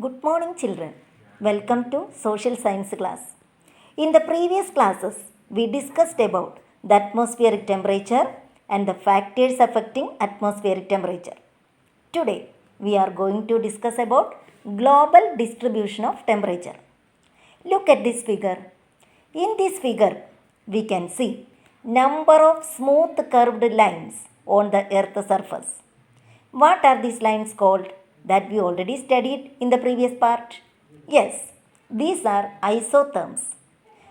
Good morning, children. Welcome to Social Science class. In the previous classes, we discussed about the atmospheric temperature and the factors affecting atmospheric temperature. Today, we are going to discuss about global distribution of temperature. Look at this figure. In this figure, we can see number of smooth curved lines on the earth surface. What are these lines called that we already studied in the previous part? Yes, these are isotherms.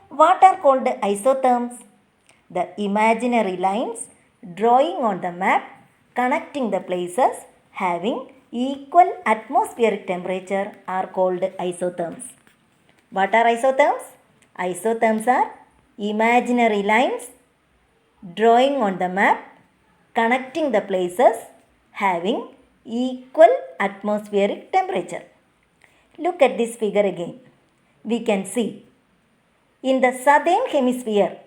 What are called isotherms? The imaginary lines drawing on the map connecting the places having equal atmospheric temperature are called isotherms. What are isotherms? Isotherms are imaginary lines drawing on the map connecting the places having equal atmospheric temperature. Look at this figure again. We can see in the southern hemisphere,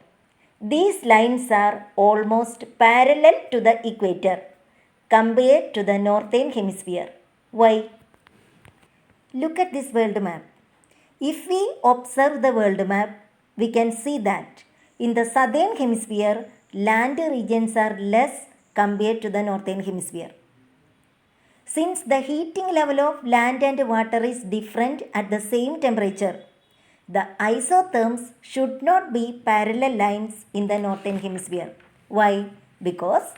these lines are almost parallel to the equator compared to the northern hemisphere. Why? Look at this world map. If we observe the world map, we can see that in the southern hemisphere, land regions are less compared to the northern hemisphere. Since the heating level of land and water is different at the same temperature, the isotherms should not be parallel lines in the northern hemisphere. Why? Because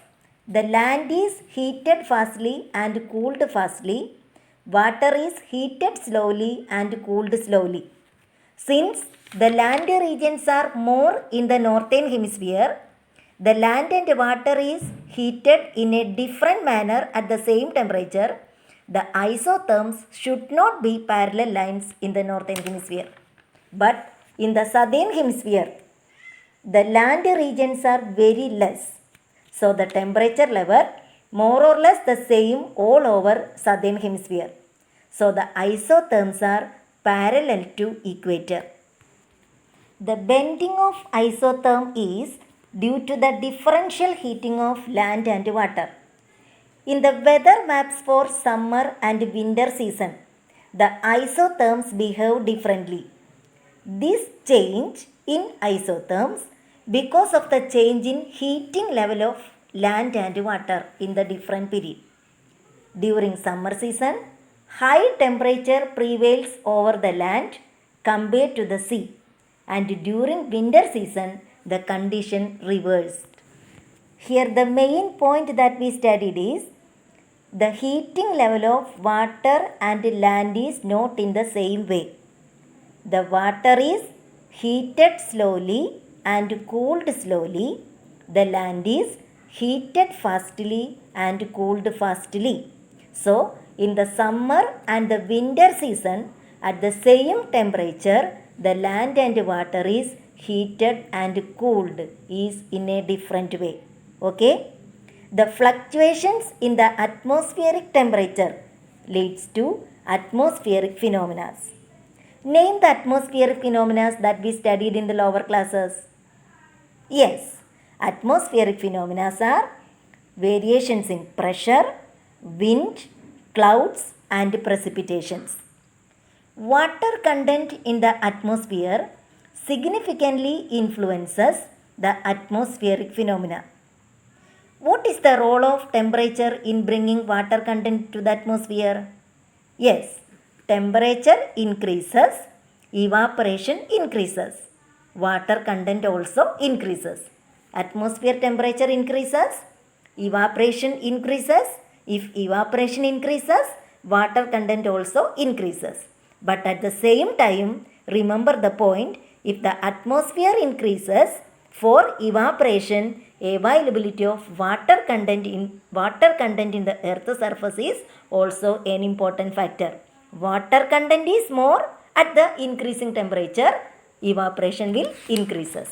the land is heated fastly and cooled fastly. Water is heated slowly and cooled slowly. Since the land regions are more in the northern hemisphere, the land and water is heated in a different manner at the same temperature. The isotherms should not be parallel lines in the northern hemisphere. But in the southern hemisphere, the land regions are very less. So the temperature level more or less the same all over southern hemisphere. So the isotherms are parallel to equator. The bending of isotherm is due to the differential heating of land and water. In the weather maps for summer and winter season, the isotherms behave differently. This change in isotherms because of the change in heating level of land and water in the different period. During summer season, high temperature prevails over the land compared to the sea, and during winter season, the condition reversed. Here the main point that we studied is the heating level of water and land is not in the same way. The water is heated slowly and cooled slowly. The land is heated fastly and cooled fastly. So, in the summer and the winter season, at the same temperature, the land and water is heated and cooled is in a different way. Okay? The fluctuations in the atmospheric temperature leads to atmospheric phenomena. Name the atmospheric phenomena that we studied in the lower classes. Yes, atmospheric phenomena are variations in pressure, wind, clouds and precipitations. Water content in the atmosphere significantly influences the atmospheric phenomena. What is the role of temperature in bringing water content to the atmosphere? Yes, temperature increases, evaporation increases. Water content also increases. Atmosphere temperature increases, evaporation increases. If evaporation increases, water content also increases. But at the same time, remember the point, if the atmosphere increases, for evaporation, availability of water content in the earth surface is also an important factor. Water content is more at the increasing temperature, evaporation will increases.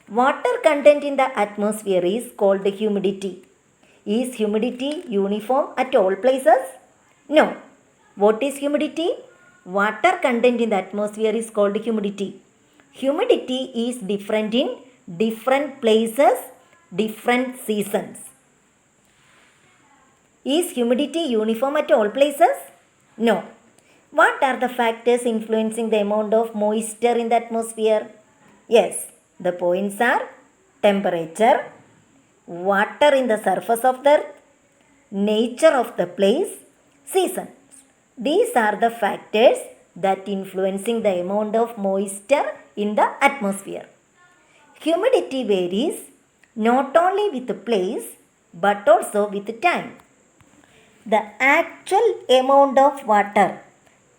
Water content in the atmosphere is called humidity. Is humidity uniform at all places? No. What is humidity? Water content in the atmosphere is called humidity. Humidity is different in different places, different seasons. Is humidity uniform at all places? No. What are the factors influencing the amount of moisture in the atmosphere? Yes, the points are temperature, water in the surface of the earth, nature of the place, seasons. These are the factors that influencing the amount of moisture in the atmosphere. Humidity varies not only with the place but also with time. The actual amount of water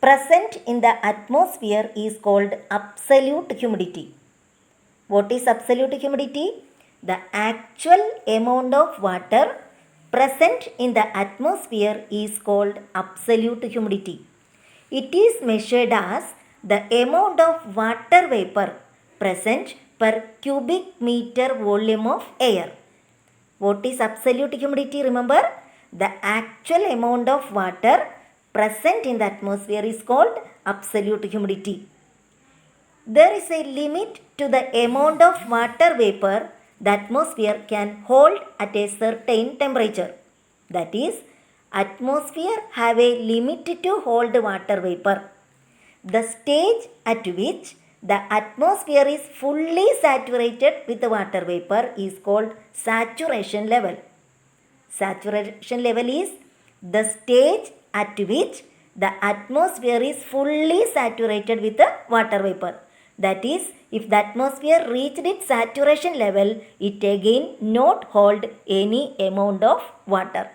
present in the atmosphere is called absolute humidity. What is absolute humidity? The actual amount of water present in the atmosphere is called absolute humidity. It is measured as the amount of water vapor present per cubic meter volume of air. What is absolute humidity? Remember, the actual amount of water present in the atmosphere is called absolute humidity. There is a limit to the amount of water vapor the atmosphere can hold at a certain temperature. That is, atmosphere have a limit to hold water vapor. The stage at which the atmosphere is fully saturated with the water vapor is called saturation level. Saturation level is the stage at which the atmosphere is fully saturated with the water vapor. That is, if the atmosphere reached its saturation level, it again not hold any amount of water.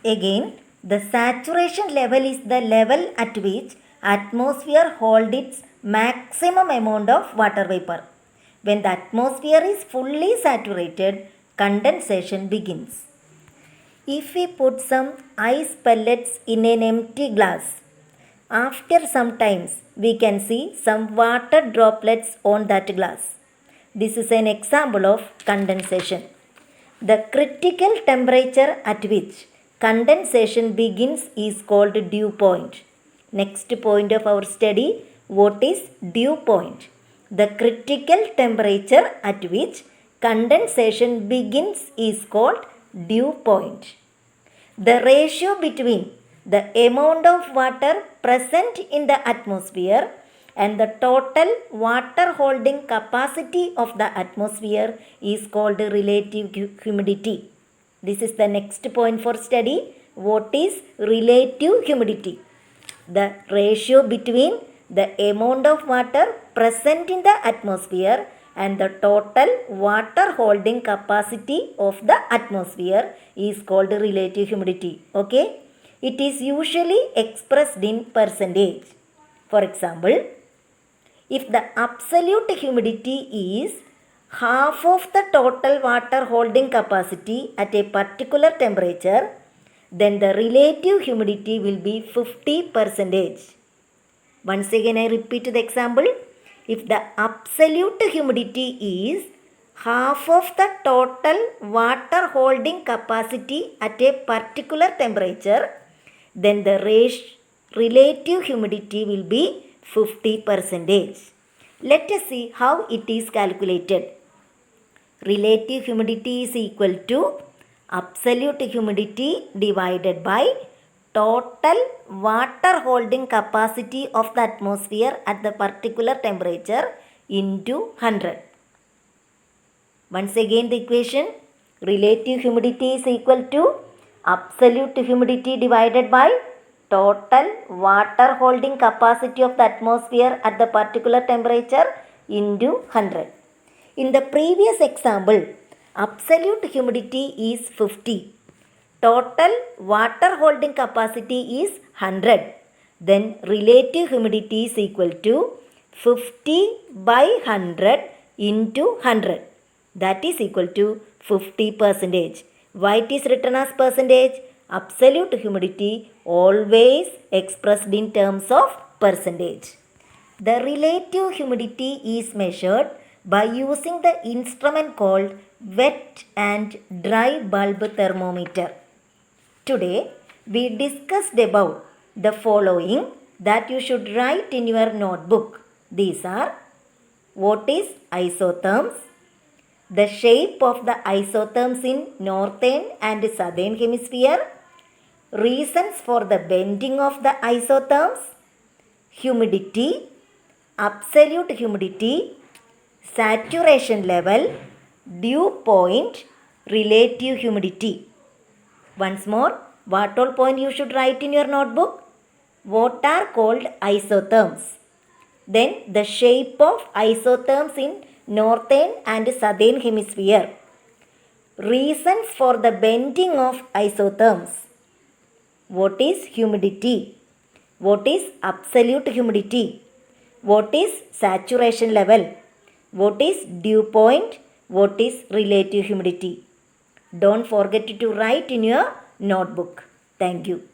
Again, the saturation level is the level at which atmosphere hold its maximum amount of water vapor. When the atmosphere is fully saturated, condensation begins. If we put some ice pellets in an empty glass, after some times we can see some water droplets on that glass. This is an example of condensation. The critical temperature at which condensation begins is called dew point. Next point of our study, what is dew point? The critical temperature at which condensation begins is called dew point. The ratio between the amount of water present in the atmosphere and the total water holding capacity of the atmosphere is called relative humidity. This is the next point for study. What is relative humidity? The ratio between the amount of water present in the atmosphere and the total water holding capacity of the atmosphere is called relative humidity. Okay? It is usually expressed in percentage. For example, if the absolute humidity is half of the total water holding capacity at a particular temperature, then the relative humidity will be 50%. Once again I repeat the example. If the absolute humidity is half of the total water holding capacity at a particular temperature, then the relative humidity will be 50%. Let us see how it is calculated. Relative humidity is equal to absolute humidity divided by total water holding capacity of the atmosphere at the particular temperature into 100. Once again the equation, relative humidity is equal to absolute humidity divided by total water holding capacity of the atmosphere at the particular temperature into 100. In the previous example, absolute humidity is 50. Total water holding capacity is 100. Then relative humidity is equal to 50 by 100 into 100. That is equal to 50%. Why it is written as percentage? Absolute humidity always expressed in terms of percentage. The relative humidity is measured by using the instrument called wet and dry bulb thermometer. Today we discussed about the following that you should write in your notebook. These are: what is isotherms, the shape of the isotherms in northern and southern hemisphere, Reasons for the bending of the isotherms: humidity, absolute humidity, saturation level, dew point, relative humidity. Once more, what all point you should write in your notebook? What are called isotherms? Then the shape of isotherms in northern and southern hemisphere. Reasons for the bending of isotherms. What is humidity? What is absolute humidity? What is saturation level? What is dew point? What is relative humidity? Don't forget to write in your notebook. Thank you.